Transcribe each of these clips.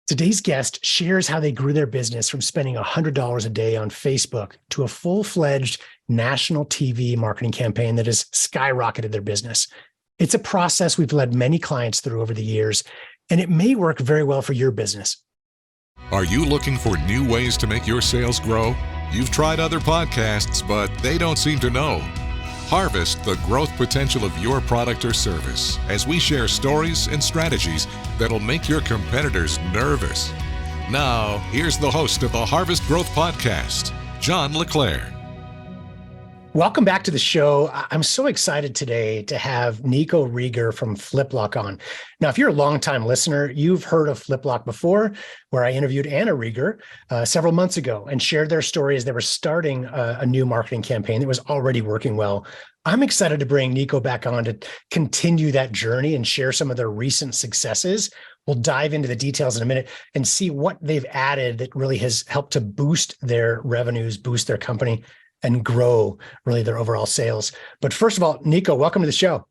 Today's guest shares how they grew their business from spending $100 a day on Facebook to a full-fledged national TV marketing campaign that has skyrocketed their business. It's a process we've led many clients through over the years, and it may work very well for your business. Are you looking for new ways to make your sales grow? You've tried other podcasts, but they don't seem to know. Harvest the growth potential of your product or service as we share stories and strategies that'll make your competitors nervous. Now, here's the host of the Harvest Growth Podcast, John LeClaire. Welcome back to the show. I'm so excited today to have Nico Reger from Flip Lok on. Now, if you're a longtime listener, you've heard of Flip Lok before, where I interviewed Anna Reger several months ago and shared their story as they were starting a new marketing campaign that was already working well. I'm excited to bring Nico back on to continue that journey and share some of their recent successes. We'll dive into the details in a minute and see what they've added that really has helped to boost their revenues, boost their company, and grow really their overall sales. But first of all, Nico, welcome to the show.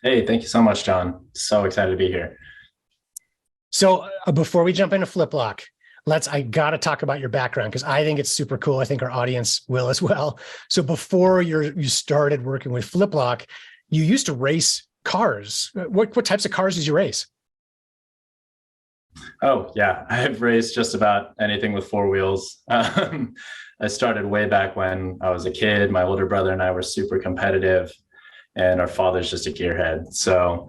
Hey, thank you so much, John. So excited to be here. So before we jump into Flip Lok, I got to talk about your background because I think it's super cool. I think our audience will as well. So before you started working with Flip Lok, you used to race cars. What types of cars did you race? Oh, yeah. I've raced just about anything with four wheels. I started way back when I was a kid. My older brother and I were super competitive, and our father's just a gearhead. So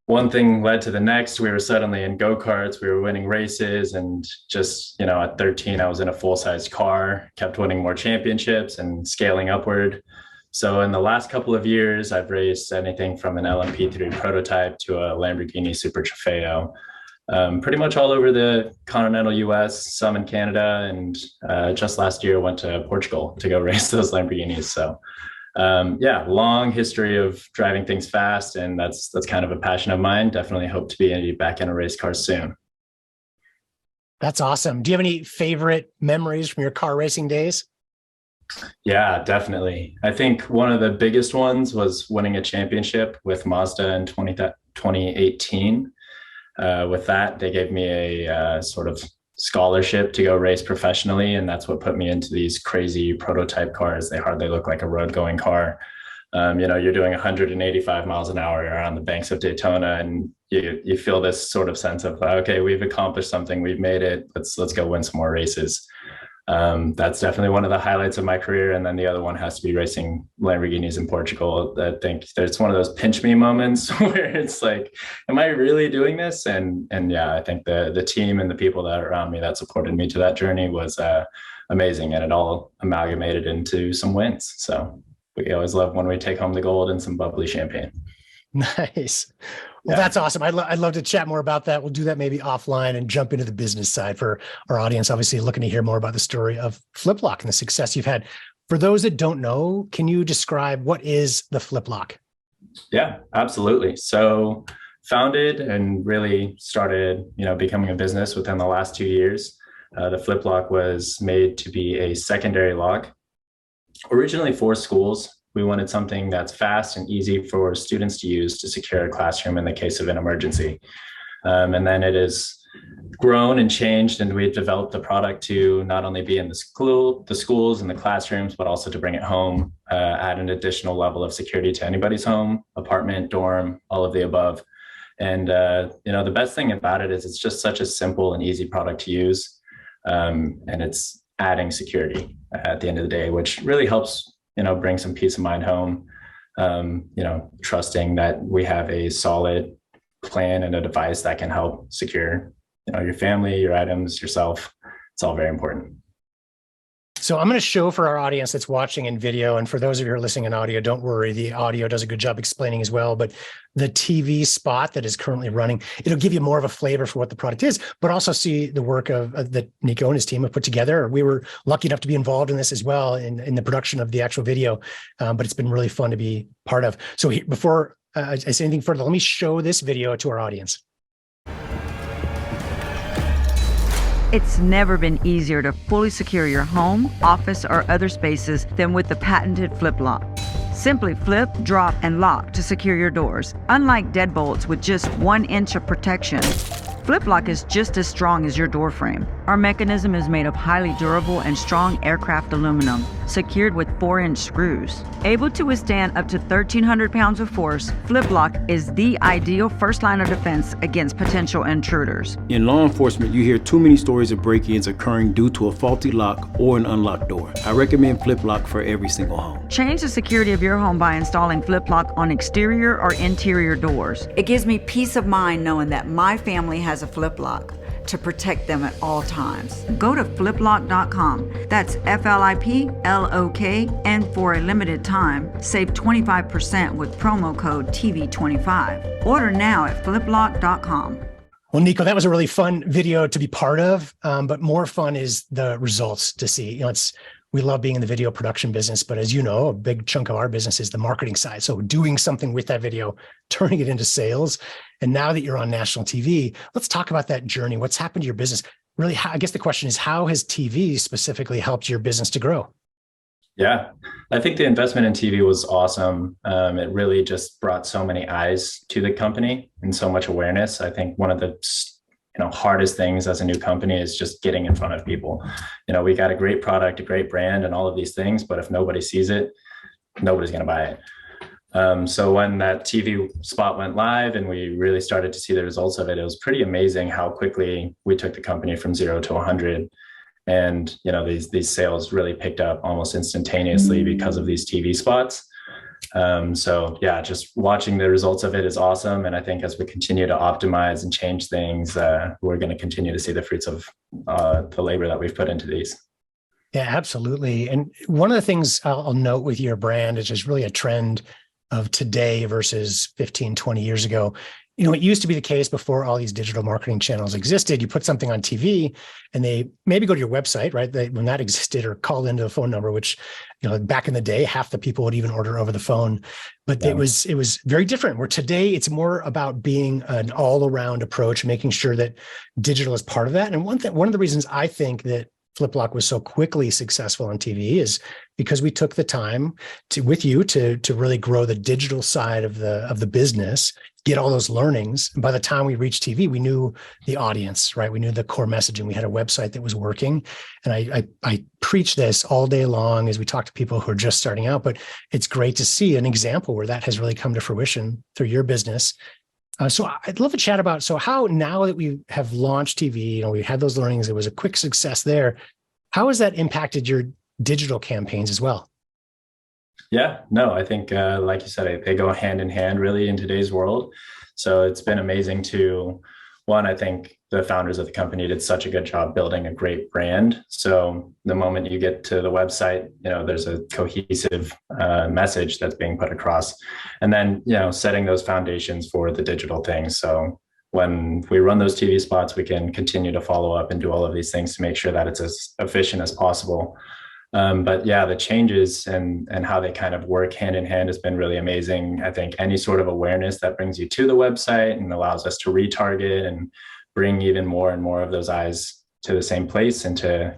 one thing led to the next. We were suddenly in go-karts. We were winning races, and just, at 13, I was in a full-size car, kept winning more championships and scaling upward. So in the last couple of years, I've raced anything from an LMP3 prototype to a Lamborghini Super Trofeo. Pretty much all over the continental US, some in Canada, and just last year went to Portugal to go race those Lamborghinis. So long history of driving things fast, and that's kind of a passion of mine. Definitely hope to be back in a race car soon. That's awesome. Do you have any favorite memories from your car racing days? Yeah, definitely. I think one of the biggest ones was winning a championship with Mazda in 2018. With that, they gave me a sort of scholarship to go race professionally, and that's what put me into these crazy prototype cars. They hardly look like a road-going car. You're doing 185 miles an hour around the banks of Daytona, and you feel this sort of sense of, okay, we've accomplished something, we've made it. Let's go win some more races. That's definitely one of the highlights of my career. And then the other one has to be racing Lamborghinis in Portugal. I think there's one of those pinch me moments where it's like, am I really doing this? And yeah, I think the team and the people that are around me that supported me to that journey was amazing. And it all amalgamated into some wins. So we always love when we take home the gold and some bubbly champagne. Nice. Well, That's awesome. I'd love to chat more about that. We'll do that maybe offline and jump into the business side for our audience, obviously looking to hear more about the story of Flip Lok and the success you've had. For those that don't know, can you describe what is the Flip Lok? Yeah, absolutely. So founded and really started, becoming a business within the last 2 years. The Flip Lok was made to be a secondary lock, originally for schools. We wanted something that's fast and easy for students to use to secure a classroom in the case of an emergency. And then it has grown and changed, and we've developed the product to not only be in the schools and the classrooms, but also to bring it home, add an additional level of security to anybody's home, apartment, dorm, all of the above. And the best thing about it is it's just such a simple and easy product to use. And it's adding security at the end of the day, which really helps bring some peace of mind home, trusting that we have a solid plan and a device that can help secure, your family, your items, yourself. It's all very important. So I'm going to show for our audience that's watching in video, and for those of you who are listening in audio, don't worry, the audio does a good job explaining as well, but the TV spot that is currently running, it'll give you more of a flavor for what the product is, but also see the work of that Nico and his team have put together. We were lucky enough to be involved in this as well in the production of the actual video, but it's been really fun to be part of. So before I say anything further, let me show this video to our audience. It's never been easier to fully secure your home, office, or other spaces than with the patented Flip Lok. Simply flip, drop, and lock to secure your doors. Unlike deadbolts with just 1 inch of protection, Flip Lok is just as strong as your door frame. Our mechanism is made of highly durable and strong aircraft aluminum, secured with 4-inch screws. Able to withstand up to 1,300 pounds of force, Flip Lok is the ideal first line of defense against potential intruders. In law enforcement, you hear too many stories of break-ins occurring due to a faulty lock or an unlocked door. I recommend Flip Lok for every single home. Change the security of your home by installing Flip Lok on exterior or interior doors. It gives me peace of mind knowing that my family has a Flip Lok to protect them at all times. Go to fliplok.com. That's FLIPLOK, and for a limited time, save 25% with promo code TV25. Order now at fliplok.com. Well, Nico, that was a really fun video to be part of, but more fun is the results to see. We love being in the video production business, but as you know, a big chunk of our business is the marketing side. So doing something with that video, turning it into sales. And now that you're on national TV, let's talk about that journey. What's happened to your business? Really, I guess the question is, how has TV specifically helped your business to grow? Yeah, I think the investment in TV was awesome. It really just brought so many eyes to the company and so much awareness. I think one of the hardest things as a new company is just getting in front of people. We got a great product, a great brand, and all of these things, but if nobody sees it, nobody's going to buy it. So when that TV spot went live and we really started to see the results of it, it was pretty amazing how quickly we took the company from 0 to 100. And, these sales really picked up almost instantaneously because of these TV spots. So yeah, just watching the results of it is awesome. And I think as we continue to optimize and change things, we're going to continue to see the fruits of the labor that we've put into these. Yeah, absolutely. And one of the things I'll note with your brand is just really a trend of today versus 15, 20 years ago. It used to be the case before all these digital marketing channels existed. You put something on TV and they maybe go to your website, right? When that existed, or call into the phone number, which, back in the day, half the people would even order over the phone. But yeah, it was very different, where today it's more about being an all around approach, making sure that digital is part of that. And one of the reasons I think that Flip Lok was so quickly successful on TV is because we took the time to really grow the digital side of the business, get all those learnings. And by the time we reached TV, we knew the audience, right? We knew the core messaging. We had a website that was working. And I preach this all day long as we talk to people who are just starting out, but it's great to see an example where that has really come to fruition through your business. So I'd love to chat about, so how, now that we have launched TV, we had those learnings, it was a quick success there. How has that impacted your digital campaigns as well? Yeah, no, I think, like you said, they go hand in hand really in today's world. So it's been amazing to, one, I think the founders of the company did such a good job building a great brand. So the moment you get to the website, there's a cohesive message that's being put across. And then, setting those foundations for the digital things. So when we run those TV spots, we can continue to follow up and do all of these things to make sure that it's as efficient as possible. But yeah, the changes and how they kind of work hand in hand has been really amazing. I think any sort of awareness that brings you to the website and allows us to retarget and bring even more and more of those eyes to the same place and to,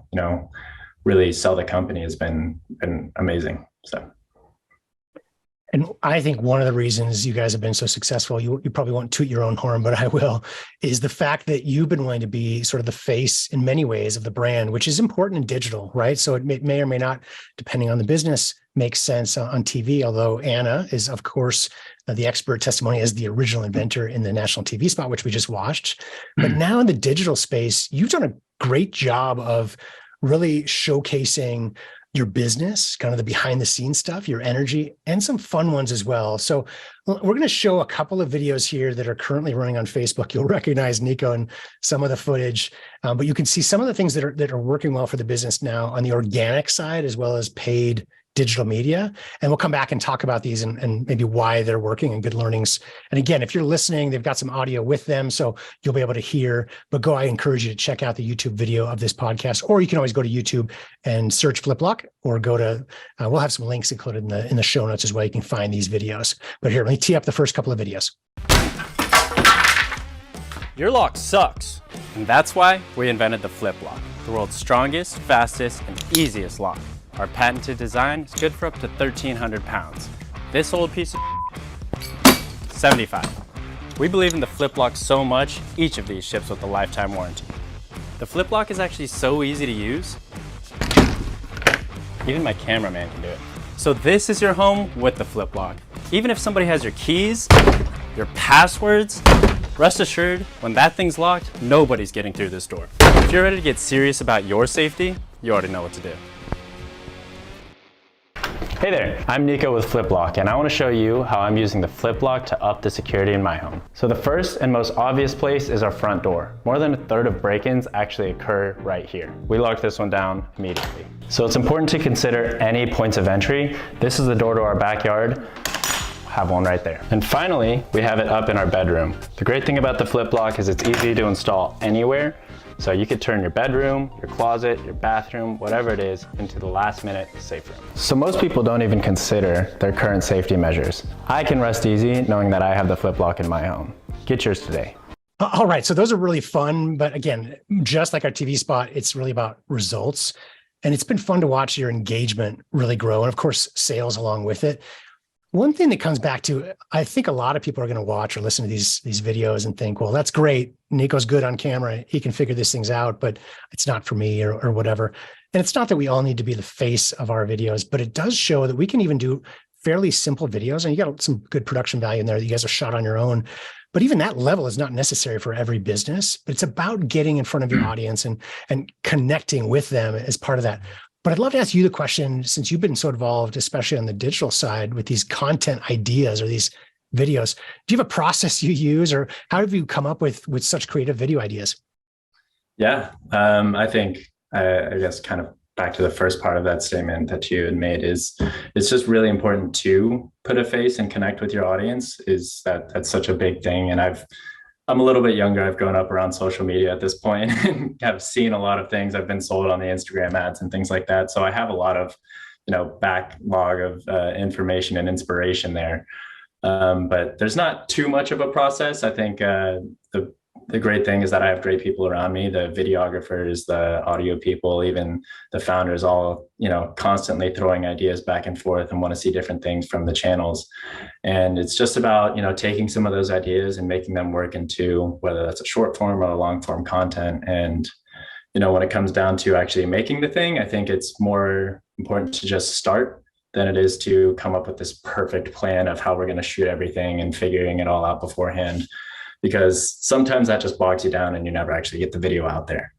really sell the company has been amazing. So. And I think one of the reasons you guys have been so successful, you probably won't toot your own horn, but I will, is the fact that you've been willing to be sort of the face in many ways of the brand, which is important in digital, right? So it may or may not, depending on the business, make sense on TV, although Anna is, of course, the expert testimony as the original inventor in the national TV spot, which we just watched. But now in the digital space, you've done a great job of really showcasing your business, kind of the behind the scenes stuff, your energy, and some fun ones as well. So we're going to show a couple of videos here that are currently running on Facebook. You'll recognize Nico and some of the footage, but you can see some of the things that are working well for the business now on the organic side, as well as paid digital media. And we'll come back and talk about these and maybe why they're working and good learnings. And again, if you're listening, they've got some audio with them, so you'll be able to hear, but I encourage you to check out the YouTube video of this podcast, or you can always go to YouTube and search Flip Lok, or go to, we'll have some links included in the show notes as well. You can find these videos. But here, let me tee up the first couple of videos. Your lock sucks. And that's why we invented the Flip Lok, the world's strongest, fastest, and easiest lock. Our patented design is good for up to 1,300 pounds. This old piece of 75. We believe in the Flip Lok so much, each of these ships with a lifetime warranty. The Flip Lok is actually so easy to use, even my cameraman can do it. So this is your home with the Flip Lok. Even if somebody has your keys, your passwords, rest assured, when that thing's locked, nobody's getting through this door. If you're ready to get serious about your safety, you already know what to do. Hey there, I'm Nico with Flip Lok, and I want to show you how I'm using the Flip Lok to up the security in my home. So the first and most obvious place is our front door. More than a third of break-ins actually occur right here. We locked this one down immediately. So it's important to consider any points of entry. This is the door to our backyard. Have one right there. And finally, we have it up in our bedroom. The great thing about the Flip Lok is it's easy to install anywhere. So you could turn your bedroom, your closet, your bathroom, whatever it is, into the last minute safe room. So most people don't even consider their current safety measures. I can rest easy knowing that I have the Flip Lok in my home. Get yours today. All right, so those are really fun, but again, just like our TV spot, it's really about results. And it's been fun to watch your engagement really grow, and of course, sales along with it. One thing that comes back to, I think a lot of people are going to watch or listen to these videos and think, well, that's great. Nico's good on camera. He can figure these things out, but it's not for me or whatever. And it's not that we all need to be the face of our videos, but it does show that we can even do fairly simple videos. And you got some good production value in there that you guys are shot on your own. But even that level is not necessary for every business, but it's about getting in front of your audience and connecting with them as part of that. But I'd love to ask you the question, since you've been so involved, especially on the digital side with these content ideas or these videos, do you have a process you use, or how have you come up with such creative video ideas? Yeah, I think, I guess kind of back to the first part of that statement that you had made is it's just really important to put a face and connect with your audience. That's such a big thing. And I'm a little bit younger. I've grown up around social media at this point and have seen a lot of things. I've been sold on the Instagram ads and things like that. So I have a lot of, backlog of information and inspiration there. But there's not too much of a process. I think the great thing is that I have great people around me, the videographers, the audio people, even the founders, all, constantly throwing ideas back and forth and want to see different things from the channels. And it's just about, taking some of those ideas and making them work into whether that's a short form or a long form content. And, when it comes down to actually making the thing, I think it's more important to just start than it is to come up with this perfect plan of how we're going to shoot everything and figuring it all out beforehand. Because sometimes that just bogs you down and you never actually get the video out there.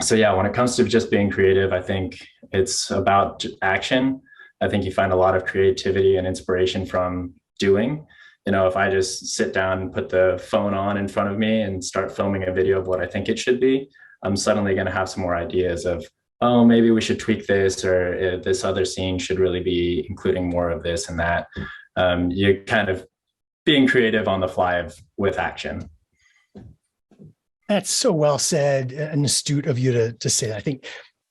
So yeah, when it comes to just being creative, I think it's about action. I think you find a lot of creativity and inspiration from doing. If I just sit down and put the phone on in front of me and start filming a video of what I think it should be, I'm suddenly going to have some more ideas of, oh, maybe we should tweak this, or this other scene should really be including more of this and that. You kind of being creative on the fly with action. That's so well said and astute of you to say that. I think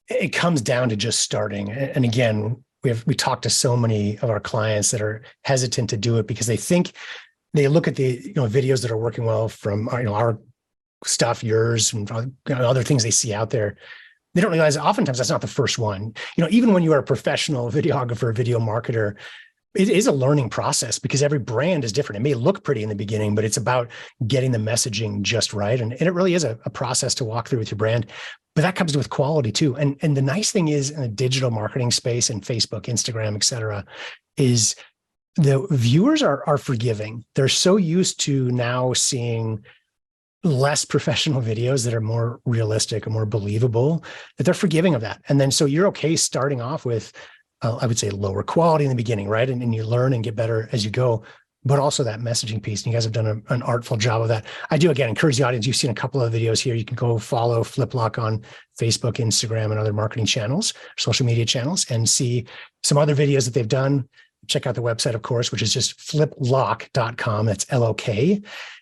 it comes down to just starting. And again, we talked to so many of our clients that are hesitant to do it because they look at the videos that are working well from our stuff, yours, and other things they see out there. They don't realize oftentimes that's not the first one. Even when you are a professional videographer, video marketer, it is a learning process because every brand is different. It may look pretty in the beginning, but it's about getting the messaging just right. And it really is a process to walk through with your brand, but that comes with quality too. And the nice thing is in the digital marketing space and Facebook, Instagram, et cetera, is the viewers are forgiving. They're so used to now seeing less professional videos that are more realistic and more believable that they're forgiving of that. And then, so you're okay starting off with I would say lower quality in the beginning, right? And you learn and get better as you go, but also that messaging piece. And you guys have done an artful job of that. I do, again, encourage the audience. You've seen a couple of videos here. You can go follow Flip Lok on Facebook, Instagram, and other marketing channels, social media channels, and see some other videos that they've done. Check out the website, of course, which is just fliplok.com. That's L-O-K.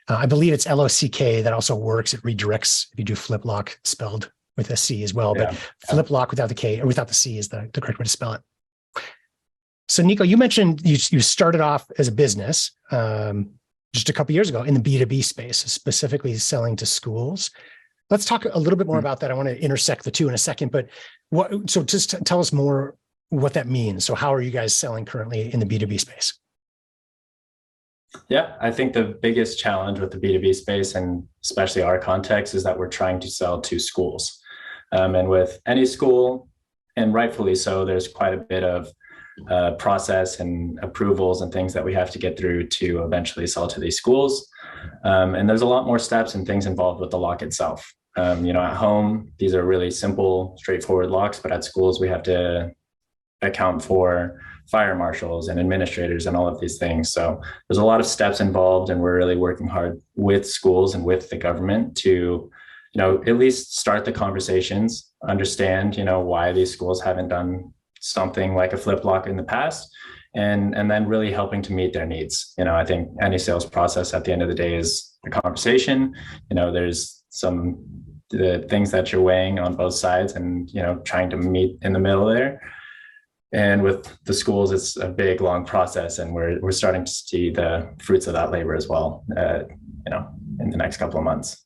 I believe it's L-O-C-K. That also works. It redirects if you do Flip Lok spelled with a C as well. Yeah. But Flip Lok without the K or without the C is the correct way to spell it. So Nico, you mentioned you started off as a business just a couple of years ago in the B2B space, specifically selling to schools. Let's talk a little bit more about that. I want to intersect the two in a second, but so just tell us more what that means. So how are you guys selling currently in the B2B space? Yeah, I think the biggest challenge with the B2B space, and especially our context, is that we're trying to sell to schools. And with any school, and rightfully so, there's quite a bit of process and approvals and things that we have to get through to eventually sell to these schools. And there's a lot more steps and things involved with the lock itself. At home, these are really simple, straightforward locks, but at schools, we have to account for fire marshals and administrators and all of these things. So there's a lot of steps involved, and we're really working hard with schools and with the government to, at least start the conversations, understand, why these schools haven't done something like a Flip Lok in the past, and then really helping to meet their needs. I think any sales process at the end of the day is a conversation. There's the things that you're weighing on both sides, and trying to meet in the middle there. And with the schools, it's a big, long process, and we're starting to see the fruits of that labor as well, in the next couple of months.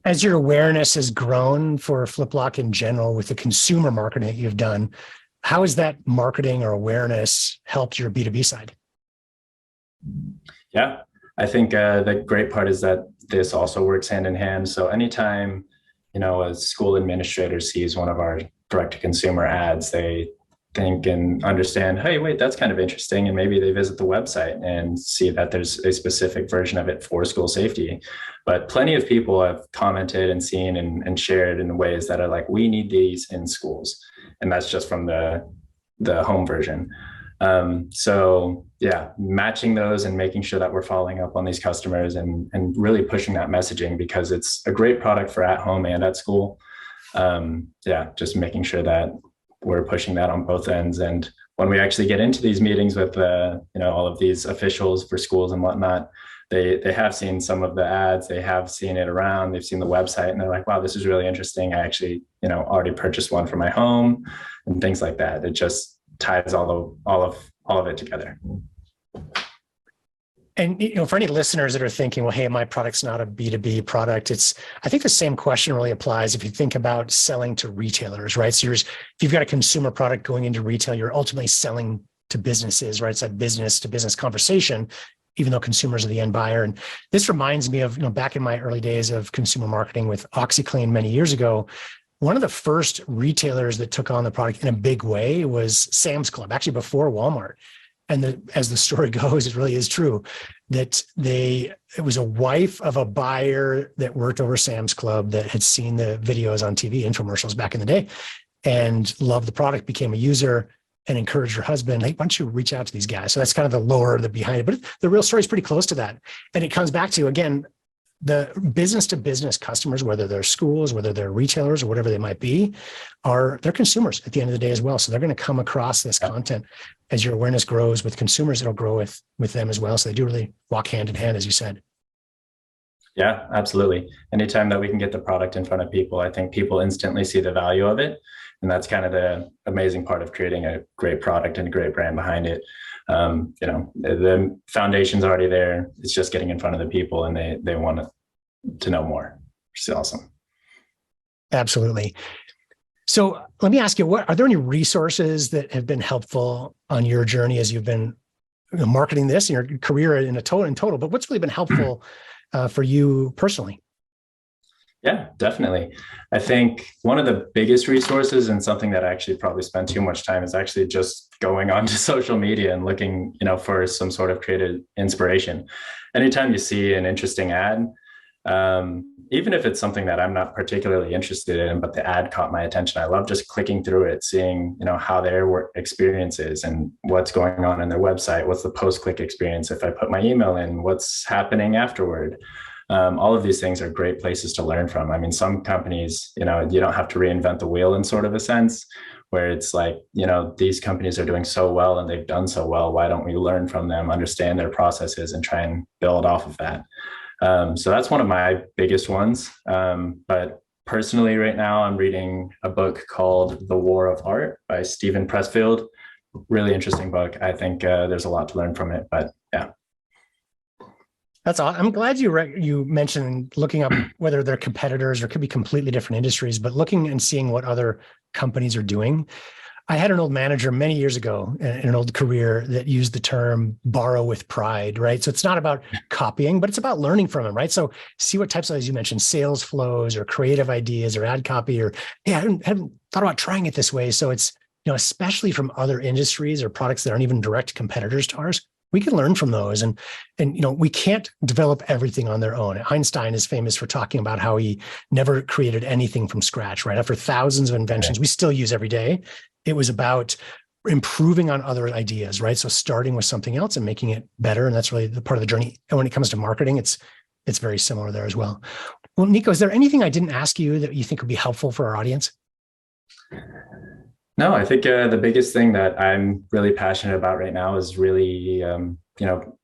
As your awareness has grown for Flip Lok in general with the consumer marketing that you've done, how has that marketing or awareness helped your B2B side? Yeah, I think the great part is that this also works hand in hand. So anytime, a school administrator sees one of our direct-to-consumer ads, they think and understand, hey, wait, that's kind of interesting. And maybe they visit the website and see that there's a specific version of it for school safety. But plenty of people have commented and seen and shared in ways that are like, we need these in schools. And that's just from the home version. So yeah, matching those and making sure that we're following up on these customers and really pushing that messaging, because it's a great product for at home and at school. Just making sure that we're pushing that on both ends. And when we actually get into these meetings with, all of these officials for schools and whatnot, they have seen some of the ads, they have seen it around, they've seen the website, and they're like, wow, this is really interesting. I actually, already purchased one for my home and things like that. It just ties all of it together. And, for any listeners that are thinking, well, hey, my product's not a B2B product, I think the same question really applies if you think about selling to retailers, right? So if you've got a consumer product going into retail, you're ultimately selling to businesses, right? It's that business to business conversation, even though consumers are the end buyer. And this reminds me of, back in my early days of consumer marketing with OxyClean many years ago, one of the first retailers that took on the product in a big way was Sam's Club, actually before Walmart. And as the story goes, it really is true that it was a wife of a buyer that worked over Sam's Club that had seen the videos on TV, infomercials back in the day, and loved the product, became a user, and encouraged her husband, hey, why don't you reach out to these guys? So that's kind of the lore behind it. But the real story is pretty close to that. And it comes back to, again, the business to business customers, whether they're schools, whether they're retailers or whatever they might be, they're consumers at the end of the day as well. So they're going to come across this content. As your awareness grows with consumers, it'll grow with them as well. So they do really walk hand in hand, as you said. Yeah, absolutely. Anytime that we can get the product in front of people, I think people instantly see the value of it. And that's kind of the amazing part of creating a great product and a great brand behind it. The foundation's already there. It's just getting in front of the people, and they want to know more, which is awesome. Absolutely. So let me ask you, are there any resources that have been helpful on your journey as you've been marketing this in your career in total, but what's really been helpful for you personally? Yeah, definitely. I think one of the biggest resources, and something that I actually probably spend too much time, is actually just going onto social media and looking, for some sort of creative inspiration. Anytime you see an interesting ad, even if it's something that I'm not particularly interested in, but the ad caught my attention, I love just clicking through it, seeing, how their work experience is and what's going on in their website. What's the post-click experience? If I put my email in, what's happening afterward? All of these things are great places to learn from. I mean, some companies, you don't have to reinvent the wheel in sort of a sense, where it's like, these companies are doing so well and they've done so well. Why don't we learn from them, understand their processes, and try and build off of that? So that's one of my biggest ones. But personally, right now, I'm reading a book called The War of Art by Steven Pressfield. Really interesting book. I think there's a lot to learn from it, but yeah. That's awesome. I'm glad you mentioned looking up whether they're competitors or could be completely different industries, but looking and seeing what other companies are doing. I had an old manager many years ago in an old career that used the term borrow with pride, right? So it's not about copying, but it's about learning from him, right? So see what types of, as you mentioned, sales flows or creative ideas or ad copy, or, hey, I haven't thought about trying it this way. So it's, especially from other industries or products that aren't even direct competitors to ours, we can learn from those. And we can't develop everything on their own. Einstein is famous for talking about how he never created anything from scratch, right? After thousands of inventions we still use every day, it was about improving on other ideas, right? So starting with something else and making it better. And that's really the part of the journey. And when it comes to marketing, it's very similar there as well. Well, Nico, is there anything I didn't ask you that you think would be helpful for our audience? No, I think the biggest thing that I'm really passionate about right now is really,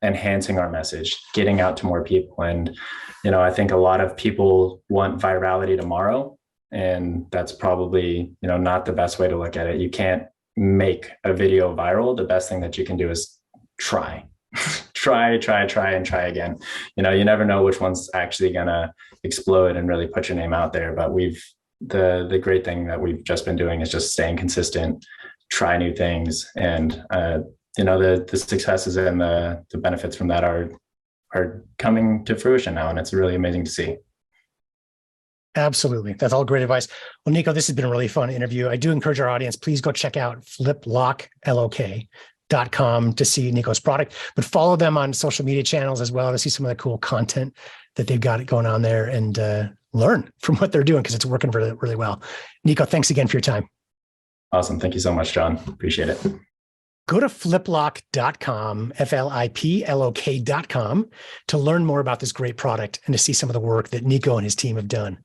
enhancing our message, getting out to more people. And, I think a lot of people want virality tomorrow, and that's probably, not the best way to look at it. You can't make a video viral. The best thing that you can do is try, try, and try again. You never know which one's actually going to explode and really put your name out there. But the great thing that we've just been doing is just staying consistent, try new things. And, the successes and the benefits from that are coming to fruition now. And it's really amazing to see. Absolutely. That's all great advice. Well, Nico, this has been a really fun interview. I do encourage our audience, please go check out fliplok.com to see Nico's product, but follow them on social media channels as well to see some of the cool content that they've got going on there, and learn from what they're doing because it's working really, really well. Nico, thanks again for your time. Awesome. Thank you so much, John. Appreciate it. Go to fliplok.com, FLIPLOK.com, to learn more about this great product and to see some of the work that Nico and his team have done.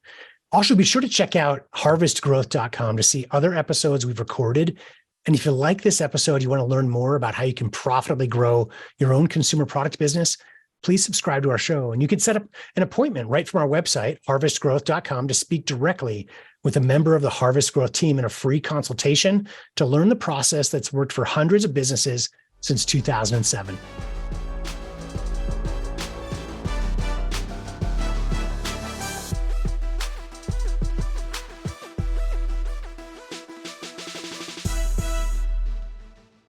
Also, be sure to check out harvestgrowth.com to see other episodes we've recorded. And if you like this episode, you want to learn more about how you can profitably grow your own consumer product business, please subscribe to our show. And you can set up an appointment right from our website, harvestgrowth.com, to speak directly with a member of the Harvest Growth team in a free consultation to learn the process that's worked for hundreds of businesses since 2007.